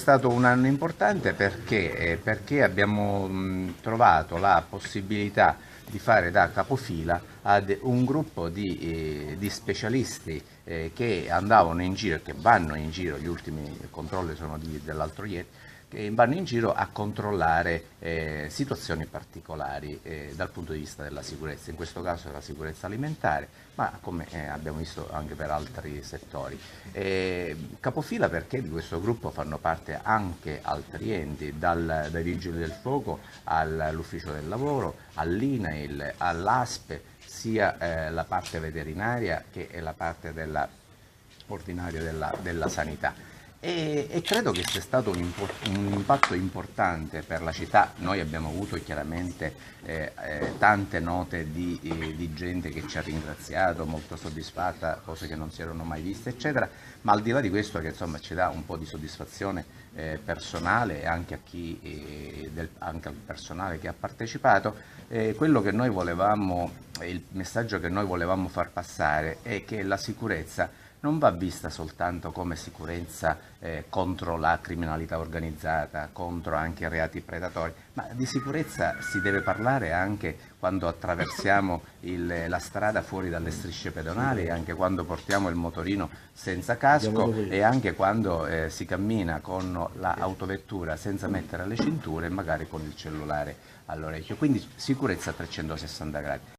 È stato un anno importante perché abbiamo trovato la possibilità di fare da capofila ad un gruppo di specialisti che andavano in giro e che vanno in giro, gli ultimi controlli sono dell'altro ieri, che vanno in giro a controllare situazioni particolari dal punto di vista della sicurezza, in questo caso la sicurezza alimentare, ma come abbiamo visto anche per altri settori. Capofila perché di questo gruppo fanno parte anche altri enti, dai Vigili del Fuoco all'Ufficio del Lavoro, all'INAIL, all'ASPE, sia la parte veterinaria che la parte ordinaria della sanità. E credo che sia stato un impatto importante per la città. Noi abbiamo avuto chiaramente tante note di gente che ci ha ringraziato, molto soddisfatta, cose che non si erano mai viste, eccetera, ma al di là di questo che insomma ci dà un po' di soddisfazione personale e anche anche al personale che ha partecipato, quello che noi volevamo, il messaggio che noi volevamo far passare è che la sicurezza non va vista soltanto come sicurezza contro la criminalità organizzata, contro anche reati predatori, ma di sicurezza si deve parlare anche quando attraversiamo la strada fuori dalle strisce pedonali, anche quando portiamo il motorino senza casco e anche quando si cammina con l'autovettura senza mettere le cinture e magari con il cellulare all'orecchio. Quindi sicurezza a 360 gradi.